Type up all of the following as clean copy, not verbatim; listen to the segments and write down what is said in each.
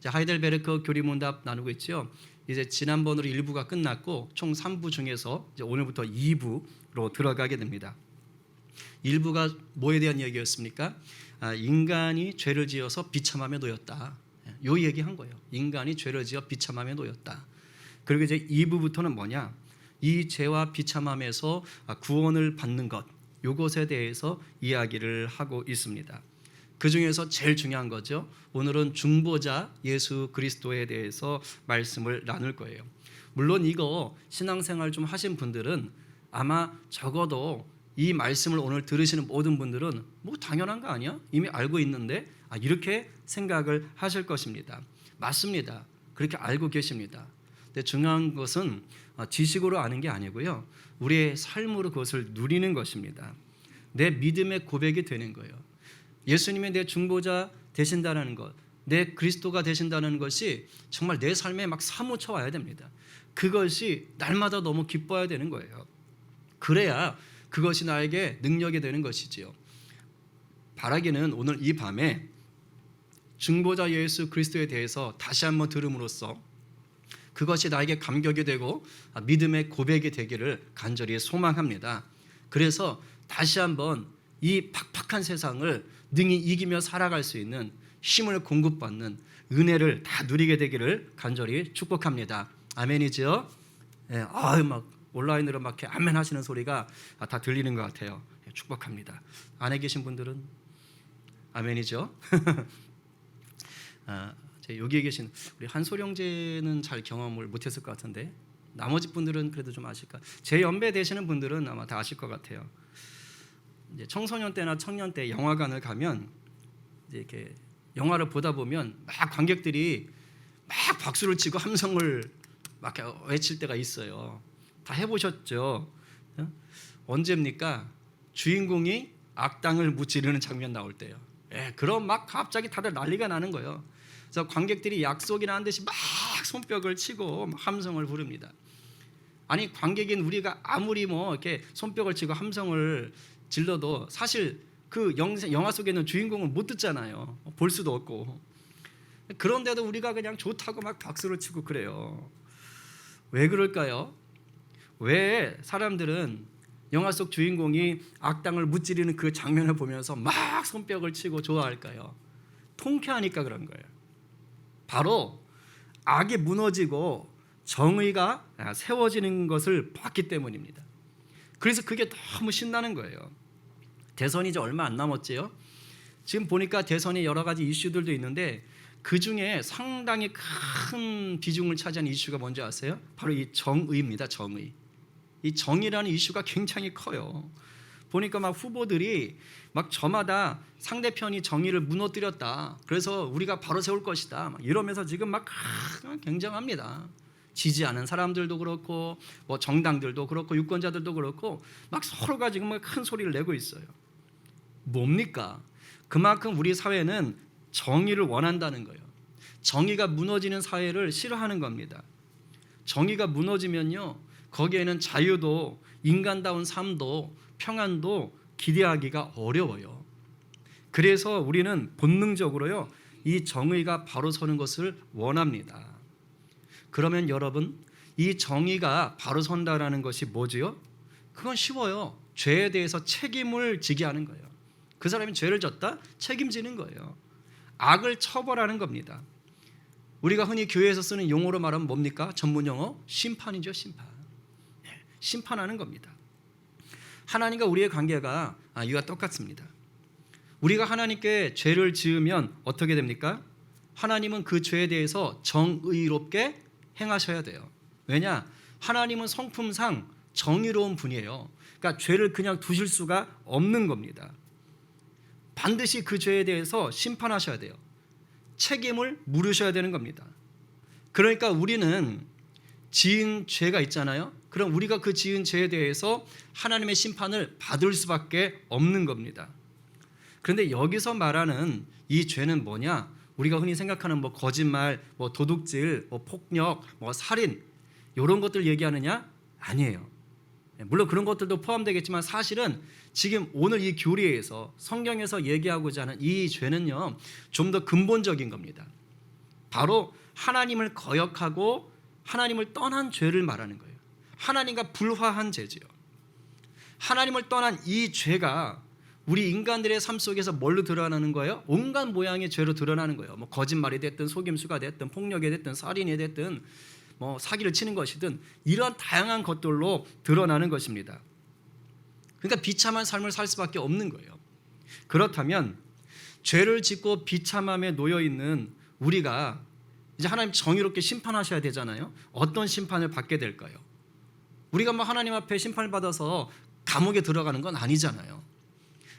하이델베르크 교리문답 나누고 있죠. 이제 지난번으로 1부가 끝났고 총 3부 중에서 이제 오늘부터 2부로 들어가게 됩니다. 1부가 뭐에 대한 이야기였습니까? 인간이 죄를 지어서 비참함에 놓였다. 요 얘기한 거예요. 인간이 죄를 지어 비참함에 놓였다. 그리고 이제 2부부터는 뭐냐? 이 죄와 비참함에서 구원을 받는 것, 요것에 대해서 이야기를 하고 있습니다. 그 중에서 제일 중요한 거죠. 오늘은 중보자 예수 그리스도에 대해서 말씀을 나눌 거예요. 물론 이거 신앙생활 좀 하신 분들은 아마 적어도 이 말씀을 오늘 들으시는 모든 분들은 뭐 당연한 거 아니야? 이미 알고 있는데 이렇게 생각을 하실 것입니다. 맞습니다. 그렇게 알고 계십니다. 근데 중요한 것은 지식으로 아는 게 아니고요. 우리의 삶으로 그것을 누리는 것입니다. 내 믿음의 고백이 되는 거예요. 예수님이 내 중보자 되신다는 것, 내 그리스도가 되신다는 것이 정말 내 삶에 막 사무쳐 와야 됩니다. 그것이 날마다 너무 기뻐야 되는 거예요. 그래야 그것이 나에게 능력이 되는 것이지요. 바라기는 오늘 이 밤에 중보자 예수 그리스도에 대해서 다시 한번 들음으로써 그것이 나에게 감격이 되고 믿음의 고백이 되기를 간절히 소망합니다. 그래서 다시 한번 이 팍팍한 세상을 능히 이기며 살아갈 수 있는 힘을 공급받는 은혜를 다 누리게 되기를 간절히 축복합니다. 아멘이죠? 네, 막 온라인으로 막 이렇게 아멘 하시는 소리가 다 들리는 것 같아요. 축복합니다. 안에 계신 분들은 아멘이죠? 여기에 계신 우리 한솔 형제는 잘 경험을 못했을 것 같은데 나머지 분들은 그래도 좀 아실까? 제 연배 되시는 분들은 아마 다 아실 것 같아요. 이제 청소년 때나 청년 때 영화관을 가면 이제 이렇게 영화를 보다 보면 막 관객들이 막 박수를 치고 함성을 막 외칠 때가 있어요. 다 해보셨죠? 언제입니까? 주인공이 악당을 무찌르는 장면 나올 때요. 그럼 막 갑자기 다들 난리가 나는 거예요. 그래서 관객들이 약속이나 한 듯이 막 손뼉을 치고 막 함성을 부릅니다. 아니 관객인 우리가 아무리 뭐 이렇게 손뼉을 치고 함성을 질러도 사실 그 영화 속에는 주인공은 못 듣잖아요. 볼 수도 없고. 그런데도 우리가 그냥 좋다고 막 박수를 치고 그래요. 왜 그럴까요? 왜 사람들은 영화 속 주인공이 악당을 무찌르는 그 장면을 보면서 막 손뼉을 치고 좋아할까요? 통쾌하니까 그런 거예요. 바로 악이 무너지고 정의가 세워지는 것을 봤기 때문입니다. 그래서 그게 너무 신나는 거예요. 대선이 이제 얼마 안 남았지요. 지금 보니까 대선에 여러 가지 이슈들도 있는데 그 중에 상당히 큰 비중을 차지하는 이슈가 뭔지 아세요? 바로 이 정의입니다. 정의. 이 정의라는 이슈가 굉장히 커요. 보니까 막 후보들이 막 저마다 상대편이 정의를 무너뜨렸다. 그래서 우리가 바로 세울 것이다. 막 이러면서 지금 막 굉장합니다. 지지하는 사람들도 그렇고 뭐 정당들도 그렇고 유권자들도 그렇고 막 서로가 지금 막 큰 소리를 내고 있어요. 뭡니까? 그만큼 우리 사회는 정의를 원한다는 거예요. 정의가 무너지는 사회를 싫어하는 겁니다. 정의가 무너지면요, 거기에는 자유도 인간다운 삶도 평안도 기대하기가 어려워요. 그래서 우리는 본능적으로요, 이 정의가 바로 서는 것을 원합니다. 그러면 여러분, 이 정의가 바로 선다라는 것이 뭐지요? 그건 쉬워요. 죄에 대해서 책임을 지게 하는 거예요. 그 사람이 죄를 졌다? 책임지는 거예요. 악을 처벌하는 겁니다. 우리가 흔히 교회에서 쓰는 용어로 말하면 뭡니까? 전문 용어? 심판이죠, 심판. 심판하는 겁니다. 하나님과 우리의 관계가 이와 똑같습니다. 우리가 하나님께 죄를 지으면 어떻게 됩니까? 하나님은 그 죄에 대해서 정의롭게 행하셔야 돼요. 왜냐? 하나님은 성품상 정의로운 분이에요. 그러니까 죄를 그냥 두실 수가 없는 겁니다. 반드시 그 죄에 대해서 심판하셔야 돼요. 책임을 물으셔야 되는 겁니다. 그러니까 우리는 지은 죄가 있잖아요. 그럼 우리가 그 지은 죄에 대해서 하나님의 심판을 받을 수밖에 없는 겁니다. 그런데 여기서 말하는 이 죄는 뭐냐? 우리가 흔히 생각하는 뭐 거짓말, 뭐 도둑질, 뭐 폭력, 뭐 살인 이런 것들 얘기하느냐? 아니에요. 물론 그런 것들도 포함되겠지만 사실은 지금 오늘 이 교리에서 성경에서 얘기하고자 하는 이 죄는요, 좀 더 근본적인 겁니다. 바로 하나님을 거역하고 하나님을 떠난 죄를 말하는 거예요. 하나님과 불화한 죄지요. 하나님을 떠난 이 죄가 우리 인간들의 삶 속에서 뭘로 드러나는 거예요? 온갖 모양의 죄로 드러나는 거예요. 뭐 거짓말이 됐든 속임수가 됐든 폭력이 됐든 살인이 됐든 뭐 사기를 치는 것이든 이런 다양한 것들로 드러나는 것입니다. 그러니까 비참한 삶을 살 수밖에 없는 거예요. 그렇다면 죄를 짓고 비참함에 놓여 있는 우리가 이제 하나님 정의롭게 심판하셔야 되잖아요. 어떤 심판을 받게 될까요? 우리가 뭐 하나님 앞에 심판을 받아서 감옥에 들어가는 건 아니잖아요.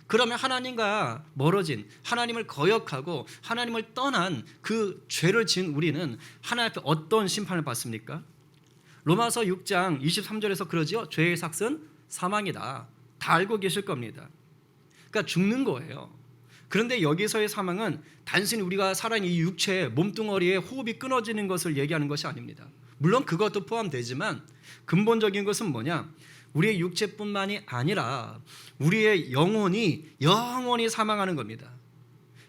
그러면 하나님과 멀어진, 하나님을 거역하고 하나님을 떠난 그 죄를 지은 우리는 하나님 앞에 어떤 심판을 받습니까? 로마서 6장 23절에서 그러지요. 죄의 삭은 사망이다. 다 알고 계실 겁니다. 그러니까 죽는 거예요. 그런데 여기서의 사망은 단순히 우리가 살아있는 이 육체의 몸뚱어리에 호흡이 끊어지는 것을 얘기하는 것이 아닙니다. 물론 그것도 포함되지만 근본적인 것은 뭐냐? 우리의 육체뿐만이 아니라 우리의 영혼이 사망하는 겁니다.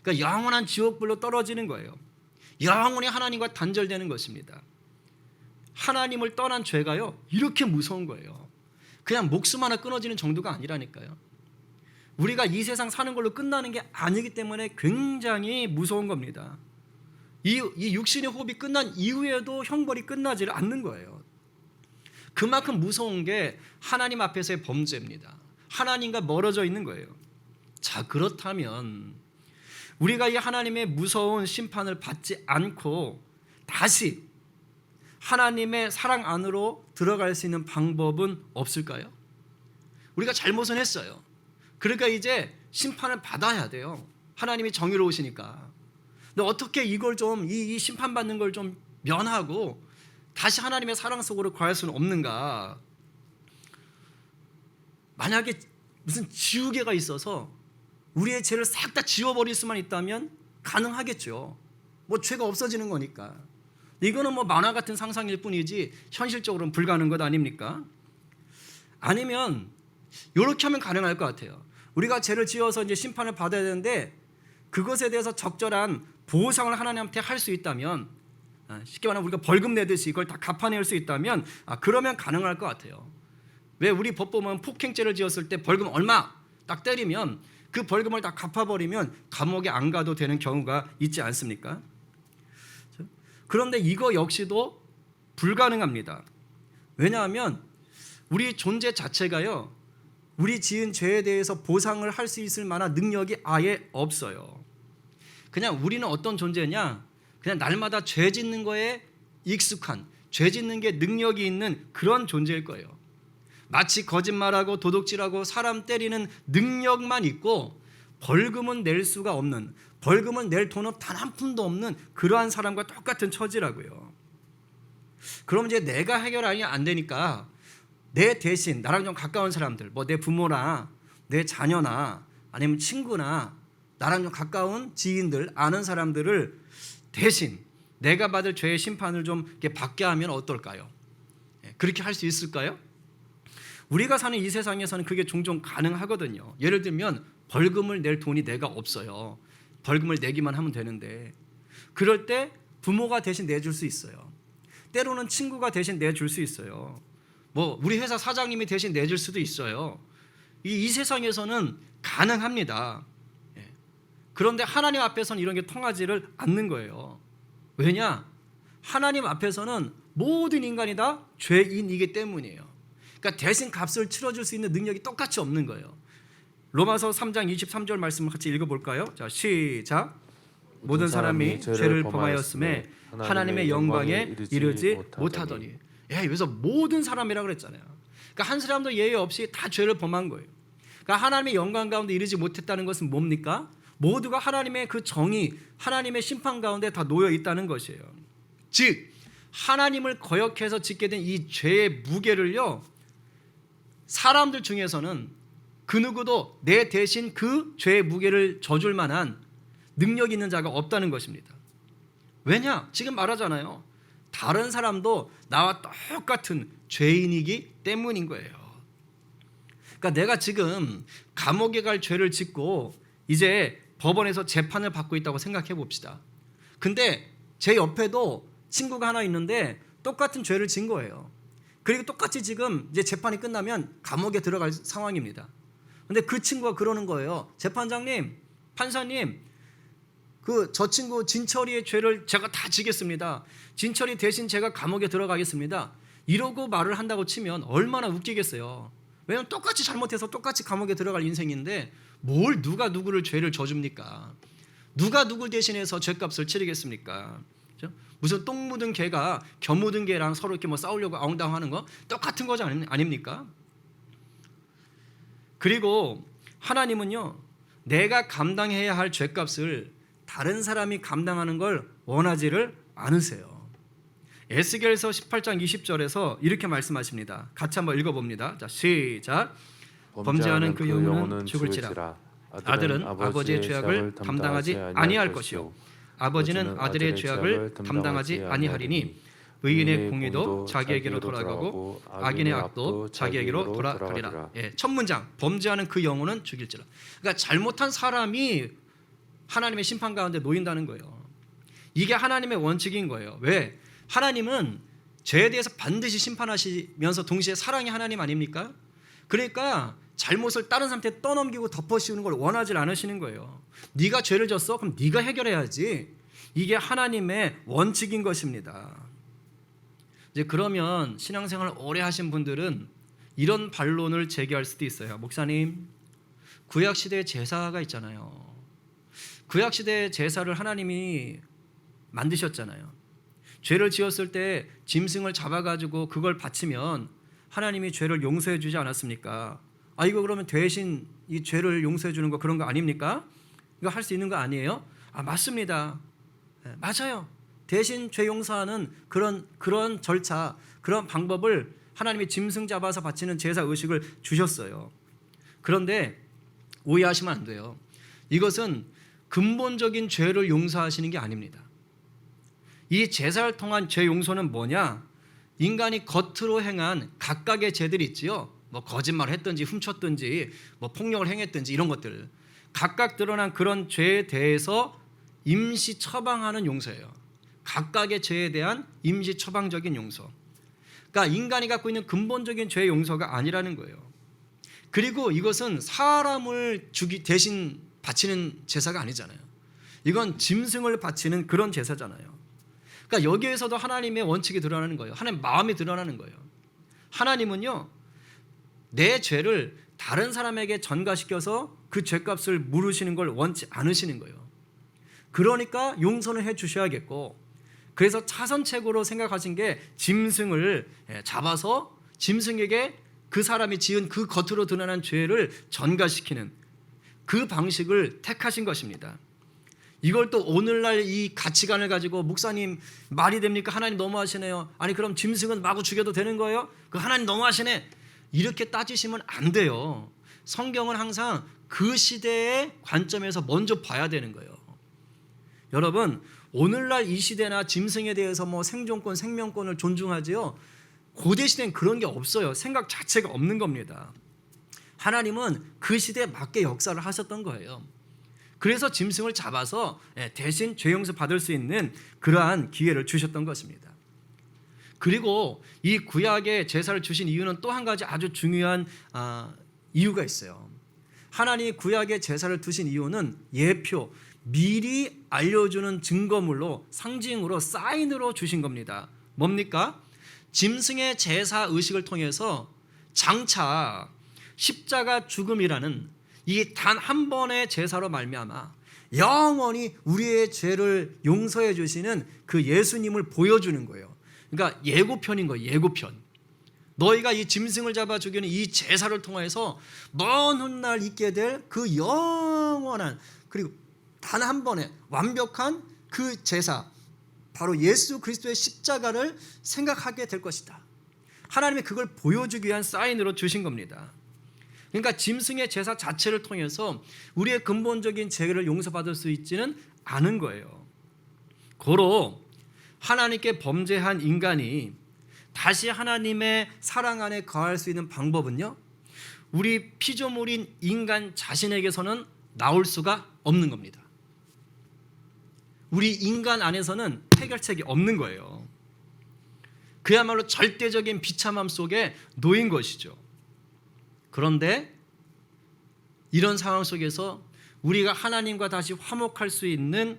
그러니까 영원한 지옥불로 떨어지는 거예요. 영원히 하나님과 단절되는 것입니다. 하나님을 떠난 죄가요, 이렇게 무서운 거예요. 그냥 목숨 하나 끊어지는 정도가 아니라니까요. 우리가 이 세상 사는 걸로 끝나는 게 아니기 때문에 굉장히 무서운 겁니다. 이 육신의 호흡이 끝난 이후에도 형벌이 끝나지를 않는 거예요. 그만큼 무서운 게 하나님 앞에서의 범죄입니다. 하나님과 멀어져 있는 거예요. 자, 그렇다면 우리가 이 하나님의 무서운 심판을 받지 않고 다시 하나님의 사랑 안으로 들어갈 수 있는 방법은 없을까요? 우리가 잘못은 했어요. 그러니까 이제 심판을 받아야 돼요. 하나님이 정의로우시니까. 근데 어떻게 이걸 좀 이 심판받는 걸 좀 면하고 다시 하나님의 사랑 속으로 거할 수는 없는가? 만약에 무슨 지우개가 있어서 우리의 죄를 싹 다 지워버릴 수만 있다면 가능하겠죠. 뭐 죄가 없어지는 거니까. 이거는 뭐 만화 같은 상상일 뿐이지 현실적으로는 불가능한 것 아닙니까? 아니면 이렇게 하면 가능할 것 같아요. 우리가 죄를 지어서 이제 심판을 받아야 되는데 그것에 대해서 적절한 보상을 하나님한테 할 수 있다면, 쉽게 말하면 우리가 벌금 내듯이 이걸 다 갚아낼 수 있다면 그러면 가능할 것 같아요. 왜 우리 법 보면 폭행죄를 지었을 때 벌금 얼마 딱 때리면 그 벌금을 다 갚아버리면 감옥에 안 가도 되는 경우가 있지 않습니까? 그런데 이거 역시도 불가능합니다. 왜냐하면 우리 존재 자체가요, 우리 지은 죄에 대해서 보상을 할 수 있을 만한 능력이 아예 없어요. 그냥 우리는 어떤 존재냐, 그냥 날마다 죄 짓는 거에 익숙한, 죄 짓는 게 능력이 있는 그런 존재일 거예요. 마치 거짓말하고 도둑질하고 사람 때리는 능력만 있고 벌금은 낼 수가 없는, 벌금을 낼 돈은 단 한 푼도 없는 그러한 사람과 똑같은 처지라고요. 그럼 이제 내가 해결하니 안 되니까 내 대신 나랑 좀 가까운 사람들, 뭐 내 부모나 내 자녀나 아니면 친구나 나랑 좀 가까운 지인들, 아는 사람들을 대신 내가 받을 죄의 심판을 좀 이렇게 받게 하면 어떨까요? 그렇게 할 수 있을까요? 우리가 사는 이 세상에서는 그게 종종 가능하거든요. 예를 들면 벌금을 낼 돈이 내가 없어요. 벌금을 내기만 하면 되는데, 그럴 때 부모가 대신 내줄 수 있어요. 때로는 친구가 대신 내줄 수 있어요. 뭐 우리 회사 사장님이 대신 내줄 수도 있어요. 이 세상에서는 가능합니다. 그런데 하나님 앞에서는 이런 게 통하지를 않는 거예요. 왜냐? 하나님 앞에서는 모든 인간이 다 죄인이기 때문이에요. 그러니까 대신 값을 치러줄 수 있는 능력이 똑같이 없는 거예요. 로마서 3장 23절 말씀을 같이 읽어볼까요? 자, 시작. 모든 사람이 죄를 범하였음에 하나님의 영광에 이르지 못하더니. 그래서 모든 사람이라고 그랬잖아요. 그러니까 한 사람도 예외 없이 다 죄를 범한 거예요. 그러니까 하나님의 영광 가운데 이르지 못했다는 것은 뭡니까? 모두가 하나님의 그 정의, 하나님의 심판 가운데 다 놓여 있다는 것이에요. 즉 하나님을 거역해서 짓게 된 이 죄의 무게를요, 사람들 중에서는 그 누구도 내 대신 그 죄의 무게를 져줄 만한 능력 있는 자가 없다는 것입니다. 왜냐? 지금 말하잖아요. 다른 사람도 나와 똑같은 죄인이기 때문인 거예요. 그러니까 내가 지금 감옥에 갈 죄를 짓고 이제 법원에서 재판을 받고 있다고 생각해 봅시다. 근데 제 옆에도 친구가 하나 있는데 똑같은 죄를 진 거예요. 그리고 똑같이 지금 이제 재판이 끝나면 감옥에 들어갈 상황입니다. 근데 그 친구가 그러는 거예요. 재판장님, 판사님, 저 친구 진철이의 죄를 제가 다 지겠습니다. 진철이 대신 제가 감옥에 들어가겠습니다. 이러고 말을 한다고 치면 얼마나 웃기겠어요. 왜냐하면 똑같이 잘못해서 똑같이 감옥에 들어갈 인생인데 뭘 누가 누구를 죄를 져줍니까? 누가 누굴 대신해서 죄값을 치르겠습니까? 그렇죠? 무슨 똥 묻은 개가 겨 묻은 개랑 서로 이렇게 뭐 싸우려고 아웅다웅하는 거 똑같은 거지 아닙니까? 그리고 하나님은요, 내가 감당해야 할 죄값을 다른 사람이 감당하는 걸 원하지를 않으세요. 에스겔서 18장 20절에서 이렇게 말씀하십니다. 같이 한번 읽어봅니다. 자, 시작. 범죄하는 그 영혼은 죽을지라. 아들은 아버지의 죄악을 담당하지 아니할 것이요 아버지는 아들의 죄악을 담당하지 아니하리니 의인의 공의도 자기에게로 돌아가고 악인의 악도 자기에게로 돌아가리라. 예, 첫 문장, 범죄하는 그 영혼은 죽일지라. 그러니까 잘못한 사람이 하나님의 심판 가운데 놓인다는 거예요. 이게 하나님의 원칙인 거예요. 왜? 하나님은 죄에 대해서 반드시 심판하시면서 동시에 사랑의 하나님 아닙니까? 그러니까 잘못을 다른 사람한테 떠넘기고 덮어씌우는 걸 원하지 않으시는 거예요. 네가 죄를 졌어? 그럼 네가 해결해야지. 이게 하나님의 원칙인 것입니다. 이제 그러면 신앙생활을 오래 하신 분들은 이런 반론을 제기할 수도 있어요. 목사님, 구약시대에 제사가 있잖아요. 구약시대의 제사를 하나님이 만드셨잖아요. 죄를 지었을 때 짐승을 잡아가지고 그걸 바치면 하나님이 죄를 용서해 주지 않았습니까? 이거 그러면 대신 이 죄를 용서해 주는 거 그런 거 아닙니까? 이거 할 수 있는 거 아니에요? 맞습니다. 네, 맞아요. 대신 죄 용서하는 그런 절차, 그런 방법을 하나님이 짐승 잡아서 바치는 제사 의식을 주셨어요. 그런데 오해하시면 안 돼요. 이것은 근본적인 죄를 용서하시는 게 아닙니다. 이 제사를 통한 죄 용서는 뭐냐? 인간이 겉으로 행한 각각의 죄들이 있지요. 뭐 거짓말을 했든지 훔쳤든지 뭐 폭력을 행했든지 이런 것들, 각각 드러난 그런 죄에 대해서 임시 처방하는 용서예요. 각각의 죄에 대한 임시 처방적인 용서. 그러니까 인간이 갖고 있는 근본적인 죄 용서가 아니라는 거예요. 그리고 이것은 사람을 대신 바치는 제사가 아니잖아요. 이건 짐승을 바치는 그런 제사잖아요. 그러니까 여기에서도 하나님의 원칙이 드러나는 거예요. 하나님 마음이 드러나는 거예요. 하나님은요, 내 죄를 다른 사람에게 전가시켜서 그 죄값을 물으시는 걸 원치 않으시는 거예요. 그러니까 용서는 해 주셔야겠고, 그래서 차선책으로 생각하신 게 짐승을 잡아서 짐승에게 그 사람이 지은 그 겉으로 드러난 죄를 전가시키는 그 방식을 택하신 것입니다. 이걸 또 오늘날 이 가치관을 가지고 목사님 말이 됩니까? 하나님 너무하시네요. 아니 그럼 짐승은 마구 죽여도 되는 거예요? 그 하나님 너무하시네. 이렇게 따지시면 안 돼요. 성경은 항상 그 시대의 관점에서 먼저 봐야 되는 거예요. 여러분, 오늘날 이 시대나 짐승에 대해서 뭐 생존권, 생명권을 존중하지요. 고대 시대는 그런 게 없어요. 생각 자체가 없는 겁니다. 하나님은 그 시대에 맞게 역사를 하셨던 거예요. 그래서 짐승을 잡아서 대신 죄 용서 받을 수 있는 그러한 기회를 주셨던 것입니다. 그리고 이 구약의 제사를 주신 이유는 또 한 가지 아주 중요한 이유가 있어요. 하나님이 구약의 제사를 두신 이유는 예표, 미리 알려주는 증거물로, 상징으로, 사인으로 주신 겁니다. 뭡니까? 짐승의 제사 의식을 통해서 장차 십자가 죽음이라는 이 단 한 번의 제사로 말미암아 영원히 우리의 죄를 용서해 주시는 그 예수님을 보여주는 거예요. 그러니까 예고편인 거예요. 예고편. 너희가 이 짐승을 잡아 죽이는 이 제사를 통해서 먼 훗날 있게 될 그 영원한, 그리고 단 한 번의 완벽한 그 제사, 바로 예수 그리스도의 십자가를 생각하게 될 것이다. 하나님이 그걸 보여주기 위한 사인으로 주신 겁니다. 그러니까 짐승의 제사 자체를 통해서 우리의 근본적인 죄를 용서받을 수 있지는 않은 거예요. 고로 하나님께 범죄한 인간이 다시 하나님의 사랑 안에 거할 수 있는 방법은요, 우리 피조물인 인간 자신에게서는 나올 수가 없는 겁니다. 우리 인간 안에서는 해결책이 없는 거예요. 그야말로 절대적인 비참함 속에 놓인 것이죠. 그런데 이런 상황 속에서 우리가 하나님과 다시 화목할 수 있는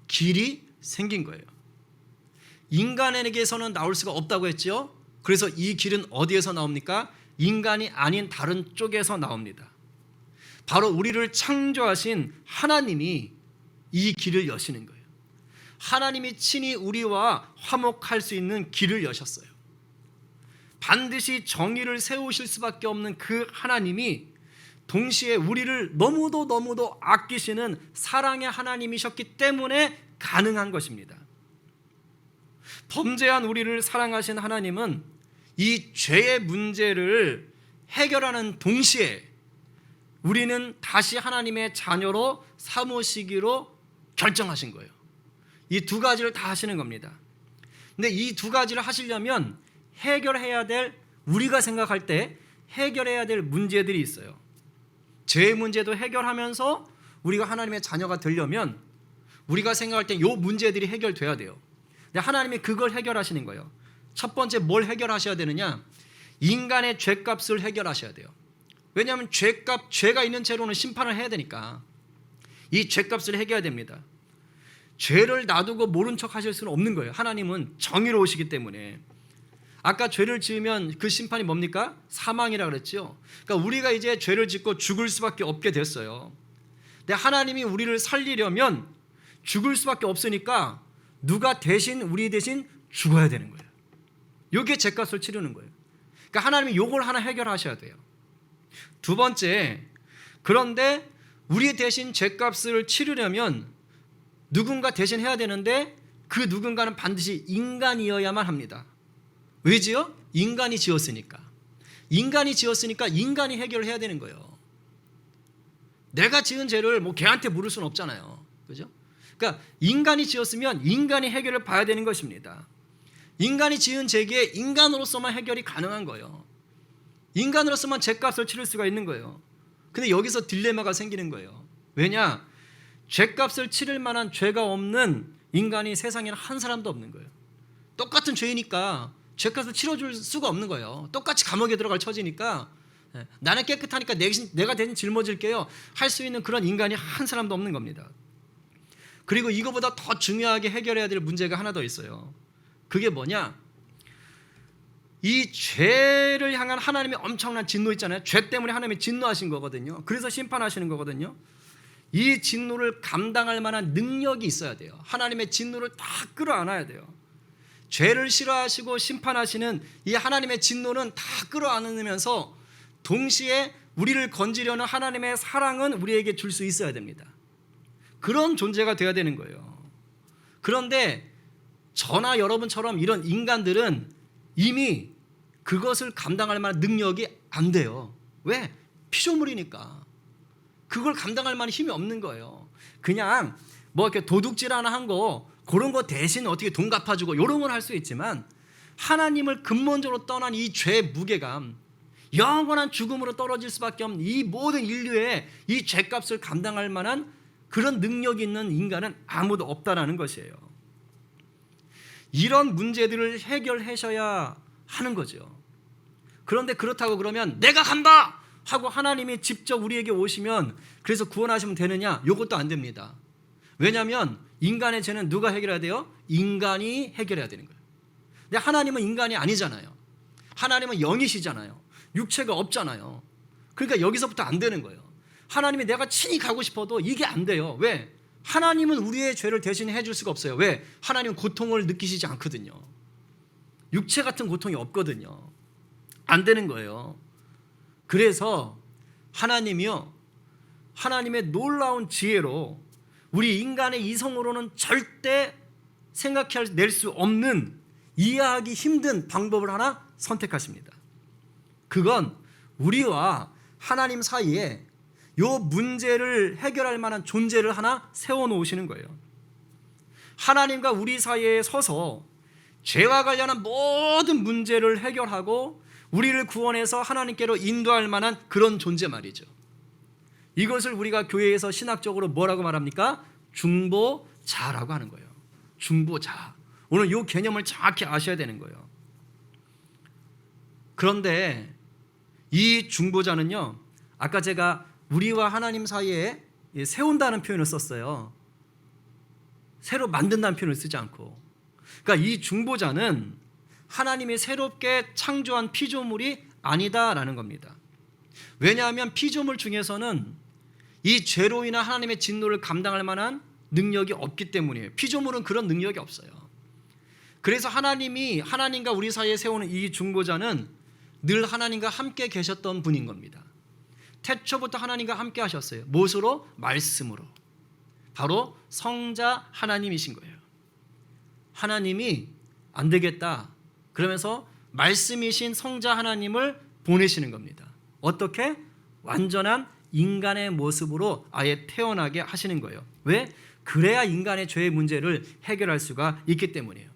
길이 생긴 거예요. 인간에게서는 나올 수가 없다고 했죠. 그래서 이 길은 어디에서 나옵니까? 인간이 아닌 다른 쪽에서 나옵니다. 바로 우리를 창조하신 하나님이 이 길을 여시는 거예요. 하나님이 친히 우리와 화목할 수 있는 길을 여셨어요. 반드시 정의를 세우실 수밖에 없는 그 하나님이 동시에 우리를 너무도 아끼시는 사랑의 하나님이셨기 때문에 가능한 것입니다. 범죄한 우리를 사랑하신 하나님은 이 죄의 문제를 해결하는 동시에 우리는 다시 하나님의 자녀로 삼으시기로 결정하신 거예요. 이 두 가지를 다 하시는 겁니다. 근데 이 두 가지를 하시려면 해결해야 될, 우리가 생각할 때 해결해야 될 문제들이 있어요. 죄의 문제도 해결하면서 우리가 하나님의 자녀가 되려면 우리가 생각할 때 이 문제들이 해결돼야 돼요. 근데 하나님이 그걸 해결하시는 거예요. 첫 번째 뭘 해결하셔야 되느냐? 인간의 죄값을 해결하셔야 돼요. 왜냐하면 죄가 있는 채로는 심판을 해야 되니까 이 죄값을 해결해야 됩니다. 죄를 놔두고 모른 척 하실 수는 없는 거예요. 하나님은 정의로우시기 때문에. 아까 죄를 지으면 그 심판이 뭡니까? 사망이라 그랬죠. 그러니까 우리가 이제 죄를 짓고 죽을 수밖에 없게 됐어요. 근데 하나님이 우리를 살리려면 죽을 수밖에 없으니까 누가 대신, 우리 대신 죽어야 되는 거예요. 이게 죄값을 치르는 거예요. 그러니까 하나님이 이걸 하나 해결하셔야 돼요. 두 번째, 그런데 우리 대신 죄값을 치르려면 누군가 대신 해야 되는데 그 누군가는 반드시 인간이어야만 합니다. 왜지요? 인간이 지었으니까. 인간이 지었으니까 인간이 해결을 해야 되는 거예요. 내가 지은 죄를 뭐 걔한테 물을 수는 없잖아요. 그죠? 그러니까 인간이 지었으면 인간이 해결을 봐야 되는 것입니다. 인간이 지은 죄기에 인간으로서만 해결이 가능한 거예요. 인간으로서만 죄값을 치를 수가 있는 거예요. 근데 여기서 딜레마가 생기는 거예요. 왜냐? 죄값을 치를 만한 죄가 없는 인간이 세상에는 한 사람도 없는 거예요. 똑같은 죄이니까 죄값을 치러줄 수가 없는 거예요. 똑같이 감옥에 들어갈 처지니까 나는 깨끗하니까 내가 대신 짊어질게요 할 수 있는 그런 인간이 한 사람도 없는 겁니다. 그리고 이거보다 더 중요하게 해결해야 될 문제가 하나 더 있어요. 그게 뭐냐? 이 죄를 향한 하나님의 엄청난 진노 있잖아요. 죄 때문에 하나님이 진노하신 거거든요. 그래서 심판하시는 거거든요. 이 진노를 감당할 만한 능력이 있어야 돼요. 하나님의 진노를 다 끌어안아야 돼요. 죄를 싫어하시고 심판하시는 이 하나님의 진노는 다 끌어안으면서 동시에 우리를 건지려는 하나님의 사랑은 우리에게 줄 수 있어야 됩니다. 그런 존재가 되어야 되는 거예요. 그런데 저나 여러분처럼 이런 인간들은 이미 그것을 감당할 만한 능력이 안 돼요. 왜? 피조물이니까. 그걸 감당할 만한 힘이 없는 거예요. 그냥 뭐 이렇게 도둑질 하나 한 거 그런 거 대신 어떻게 돈 갚아주고 이런 걸 할 수 있지만 하나님을 근본적으로 떠난 이 죄의 무게감, 영원한 죽음으로 떨어질 수밖에 없는 이 모든 인류의 이 죄값을 감당할 만한 그런 능력이 있는 인간은 아무도 없다라는 것이에요. 이런 문제들을 해결하셔야 하는 거죠. 그런데 그렇다고 그러면 내가 간다 하고 하나님이 직접 우리에게 오시면 그래서 구원하시면 되느냐? 이것도 안 됩니다. 왜냐하면 인간의 죄는 누가 해결해야 돼요? 인간이 해결해야 되는 거예요. 근데 하나님은 인간이 아니잖아요. 하나님은 영이시잖아요. 육체가 없잖아요. 그러니까 여기서부터 안 되는 거예요. 하나님이 내가 친히 가고 싶어도 이게 안 돼요. 왜? 하나님은 우리의 죄를 대신 해줄 수가 없어요. 왜? 하나님은 고통을 느끼시지 않거든요. 육체 같은 고통이 없거든요. 안 되는 거예요. 그래서 하나님이요, 하나님의 놀라운 지혜로 우리 인간의 이성으로는 절대 생각해낼 수 없는, 이해하기 힘든 방법을 하나 선택하십니다. 그건 우리와 하나님 사이에 이 문제를 해결할 만한 존재를 하나 세워놓으시는 거예요. 하나님과 우리 사이에 서서 죄와 관련한 모든 문제를 해결하고 우리를 구원해서 하나님께로 인도할 만한 그런 존재 말이죠. 이것을 우리가 교회에서 신학적으로 뭐라고 말합니까? 중보 중보자라고 하는 거예요. 중보자. 오늘 이 개념을 정확히 아셔야 되는 거예요. 그런데 이 중보자는요, 아까 제가 우리와 하나님 사이에 세운다는 표현을 썼어요. 새로 만든다는 표현을 쓰지 않고. 그러니까 이 중보자는 하나님이 새롭게 창조한 피조물이 아니다라는 겁니다. 왜냐하면 피조물 중에서는 이 죄로 인한 하나님의 진노를 감당할 만한 능력이 없기 때문이에요. 피조물은 그런 능력이 없어요. 그래서 하나님이 하나님과 우리 사이에 세우는 이 중보자는 늘 하나님과 함께 계셨던 분인 겁니다. 태초부터 하나님과 함께 하셨어요. 무엇으로? 말씀으로. 바로 성자 하나님이신 거예요. 하나님이 안 되겠다 그러면서 말씀이신 성자 하나님을 보내시는 겁니다. 어떻게? 완전한 인간의 모습으로 아예 태어나게 하시는 거예요. 왜? 그래야 인간의 죄의 문제를 해결할 수가 있기 때문이에요.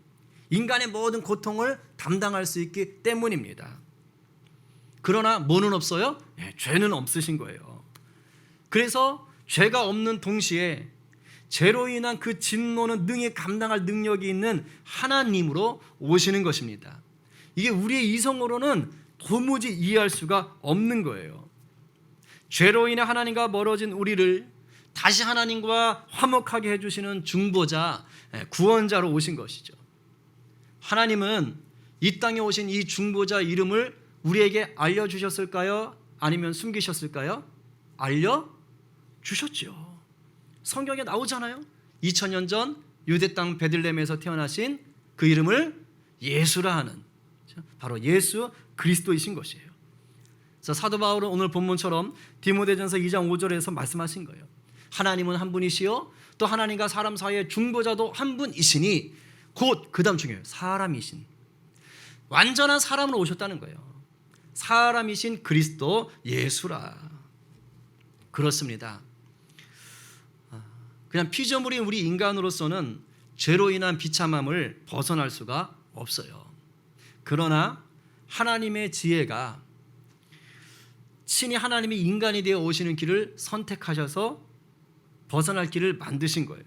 인간의 모든 고통을 담당할 수 있기 때문입니다. 그러나 뭐는 없어요? 죄는 없으신 거예요. 그래서 죄가 없는 동시에 죄로 인한 그 진노는 능히 감당할 능력이 있는 하나님으로 오시는 것입니다. 이게 우리의 이성으로는 도무지 이해할 수가 없는 거예요. 죄로 인해 하나님과 멀어진 우리를 다시 하나님과 화목하게 해주시는 중보자, 구원자로 오신 것이죠. 하나님은 이 땅에 오신 이 중보자 이름을 우리에게 알려주셨을까요? 아니면 숨기셨을까요? 알려주셨죠. 성경에 나오잖아요. 2000년 전 유대 땅 베들레헴에서 태어나신 그 이름을 예수라 하는, 바로 예수 그리스도이신 것이에요. 그래서 사도 바울은 오늘 본문처럼 디모데전서 2장 5절에서 말씀하신 거예요. 하나님은 한 분이시요 또 하나님과 사람 사이의 중보자도 한 분이시니 곧 그 다음 중요해요. 사람이신, 완전한 사람으로 오셨다는 거예요. 사람이신 그리스도 예수라. 그렇습니다. 그냥 피조물인 우리 인간으로서는 죄로 인한 비참함을 벗어날 수가 없어요. 그러나 하나님의 지혜가 친히 하나님이 인간이 되어 오시는 길을 선택하셔서 벗어날 길을 만드신 거예요.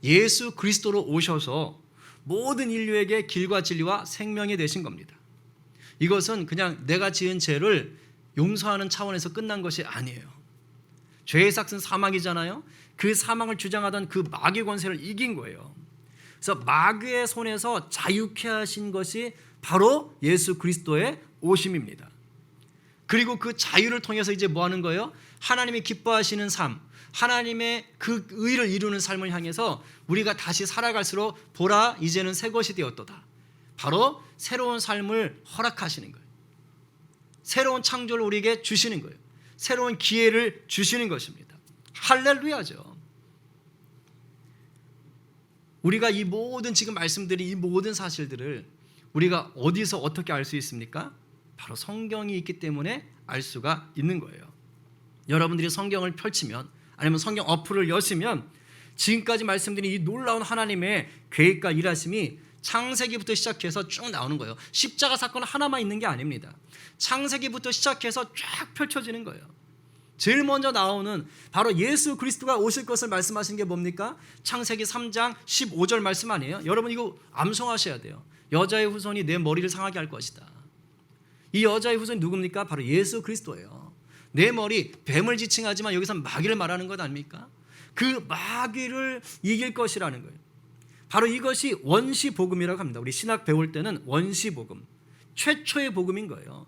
예수 그리스도로 오셔서 모든 인류에게 길과 진리와 생명이 되신 겁니다. 이것은 그냥 내가 지은 죄를 용서하는 차원에서 끝난 것이 아니에요. 죄의 삭은 사망이잖아요. 그 사망을 주장하던 그 마귀 권세를 이긴 거예요. 그래서 마귀의 손에서 자유케 하신 것이 바로 예수 그리스도의 오심입니다. 그리고 그 자유를 통해서 이제 뭐 하는 거예요? 하나님이 기뻐하시는 삶, 하나님의 그 의를 이루는 삶을 향해서 우리가 다시 살아갈수록 보라 이제는 새 것이 되었도다. 바로 새로운 삶을 허락하시는 거예요. 새로운 창조를 우리에게 주시는 거예요. 새로운 기회를 주시는 것입니다. 할렐루야죠. 우리가 이 모든 지금 말씀드린 이 모든 사실들을 우리가 어디서 어떻게 알 수 있습니까? 바로 성경이 있기 때문에 알 수가 있는 거예요. 여러분들이 성경을 펼치면 아니면 성경 어플을 여시면 지금까지 말씀드린 이 놀라운 하나님의 계획과 일하심이 창세기부터 시작해서 쭉 나오는 거예요. 십자가 사건 하나만 있는 게 아닙니다. 창세기부터 시작해서 쫙 펼쳐지는 거예요. 제일 먼저 나오는 바로 예수 그리스도가 오실 것을 말씀하신 게 뭡니까? 창세기 3장 15절 말씀 아니에요? 여러분 이거 암송하셔야 돼요. 여자의 후손이 내 머리를 상하게 할 것이다. 이 여자의 후손이 누굽니까? 바로 예수 그리스도예요. 내 머리, 뱀을 지칭하지만 여기서 마귀를 말하는 것 아닙니까? 그 마귀를 이길 것이라는 거예요. 바로 이것이 원시복음이라고 합니다. 우리 신학 배울 때는 원시복음, 최초의 복음인 거예요.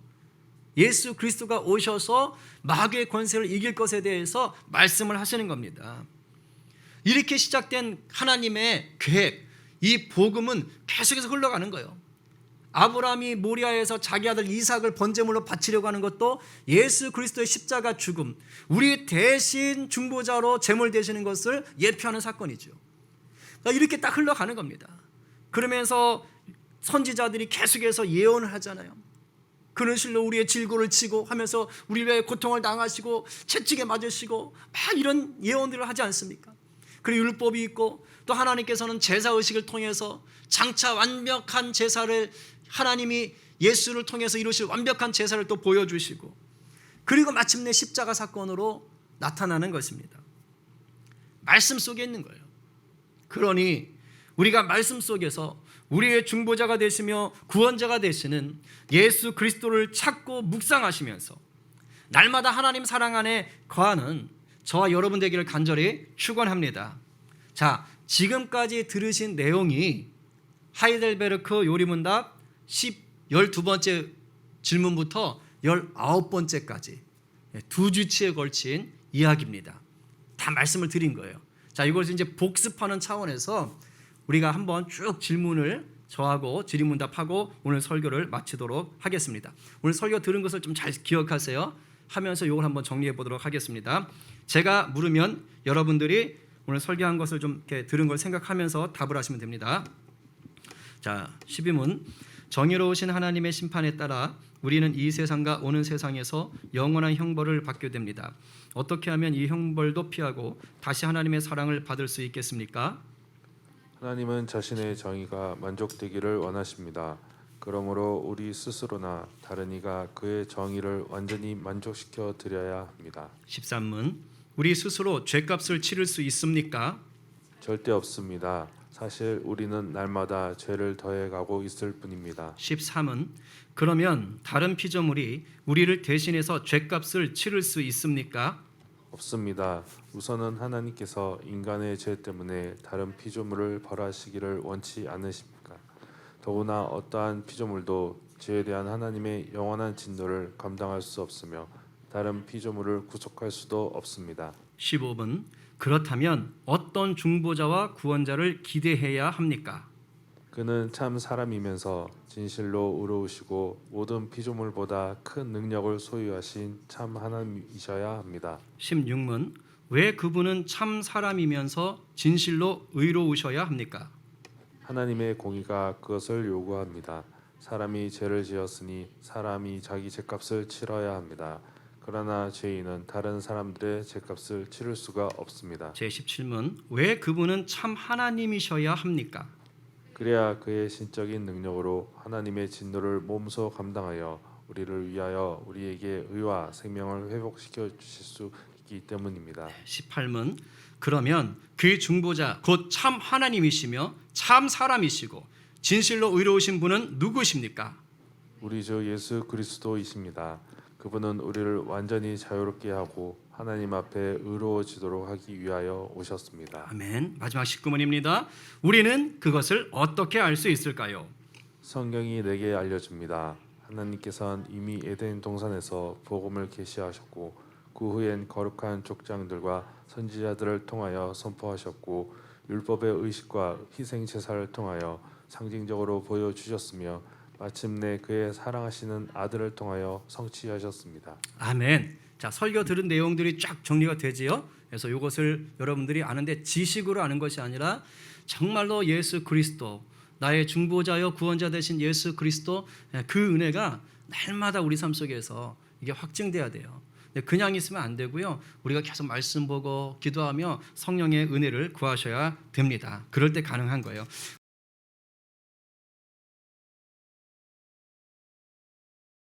예수 그리스도가 오셔서 마귀의 권세를 이길 것에 대해서 말씀을 하시는 겁니다. 이렇게 시작된 하나님의 계획, 이 복음은 계속해서 흘러가는 거예요. 아브라함이 모리아에서 자기 아들 이삭을 번제물로 바치려고 하는 것도 예수 그리스도의 십자가 죽음, 우리 대신 중보자로 제물 되시는 것을 예표하는 사건이죠. 이렇게 딱 흘러가는 겁니다. 그러면서 선지자들이 계속해서 예언을 하잖아요. 그는 실로 우리의 질고를 치고 하면서 우리의 고통을 당하시고 채찍에 맞으시고 막 이런 예언들을 하지 않습니까? 그리고 율법이 있고 또 하나님께서는 제사의식을 통해서 장차 완벽한 제사를 하나님이 예수를 통해서 이루실 완벽한 제사를 또 보여주시고 그리고 마침내 십자가 사건으로 나타나는 것입니다. 말씀 속에 있는 거예요. 그러니 우리가 말씀 속에서 우리의 중보자가 되시며 구원자가 되시는 예수 그리스도를 찾고 묵상하시면서 날마다 하나님 사랑 안에 거하는 저와 여러분 되기를 간절히 축원합니다. 자, 지금까지 들으신 내용이 하이델베르크 요리문답 12번째 질문부터 19번째까지 두 주치에 걸친 이야기입니다. 다 말씀을 드린 거예요. 자, 이것을 이제 복습하는 차원에서 우리가 한번 쭉 질문을 저하고 질의문답하고 오늘 설교를 마치도록 하겠습니다. 오늘 설교 들은 것을 좀 잘 기억하세요. 하면서 이걸 한번 정리해 보도록 하겠습니다. 제가 물으면 여러분들이 오늘 설교한 것을 좀 이렇게 들은 걸 생각하면서 답을 하시면 됩니다. 자, 12문. 정의로우신 하나님의 심판에 따라 우리는 이 세상과 오는 세상에서 영원한 형벌을 받게 됩니다. 어떻게 하면 이 형벌도 피하고 다시 하나님의 사랑을 받을 수 있겠습니까? 하나님은 자신의 정의가 만족되기를 원하십니다. 그러므로 우리 스스로나 다른 이가 그의 정의를 완전히 만족시켜 드려야 합니다. 13문. 우리 스스로 죄값을 치를 수 있습니까? 절대 없습니다. 사실 우리는 날마다 죄를 더해가고 있을 뿐입니다. 13은 그러면 다른 피조물이 우리를 대신해서 죄값을 치를 수 있습니까? 없습니다. 우선은 하나님께서 인간의 죄 때문에 다른 피조물을 벌하시기를 원치 않으십니까? 더구나 어떠한 피조물도 죄에 대한 하나님의 영원한 진노를 감당할 수 없으며 다른 피조물을 구속할 수도 없습니다. 15분. 그렇다면 어떤 중보자와 구원자를 기대해야 합니까? 그는 참 사람이면서 진실로 의로우시고 모든 피조물보다 큰 능력을 소유하신 참 하나님이셔야 합니다. 16문. 왜 그분은 참 사람이면서 진실로 의로우셔야 합니까? 하나님의 공의가 그것을 요구합니다. 사람이 죄를 지었으니 사람이 자기 죄값을 치러야 합니다. 그러나 죄인은 다른 사람들의 죄값을 치를 수가 없습니다. 제17문. 왜 그분은 참 하나님이셔야 합니까? 그래야 그의 신적인 능력으로 하나님의 진노를 몸소 감당하여 우리를 위하여 우리에게 의와 생명을 회복시켜 주실 수 있기 때문입니다. 18문. 그러면 그 중보자 곧 참 하나님이시며 참 사람이시고 진실로 의로우신 분은 누구십니까? 우리 주 예수 그리스도이십니다. 그분은 우리를 완전히 자유롭게 하고 하나님 앞에 의로워지도록 하기 위하여 오셨습니다. 아멘. 마지막 19문입니다. 우리는 그것을 어떻게 알 수 있을까요? 성경이 내게 알려줍니다. 하나님께서는 이미 에덴 동산에서 복음을 계시하셨고 그 후엔 거룩한 족장들과 선지자들을 통하여 선포하셨고 율법의 의식과 희생 제사를 통하여 상징적으로 보여주셨으며 마침내 그의 사랑하시는 아들을 통하여 성취하셨습니다. 아멘. 자, 설교 들은 내용들이 쫙 정리가 되지요. 그래서 이것을 여러분들이 아는데 지식으로 아는 것이 아니라 정말로 예수 그리스도 나의 중보자여 구원자 되신 예수 그리스도 그 은혜가 날마다 우리 삶 속에서 이게 확증돼야 돼요. 그냥 있으면 안 되고요. 우리가 계속 말씀 보고 기도하며 성령의 은혜를 구하셔야 됩니다. 그럴 때 가능한 거예요.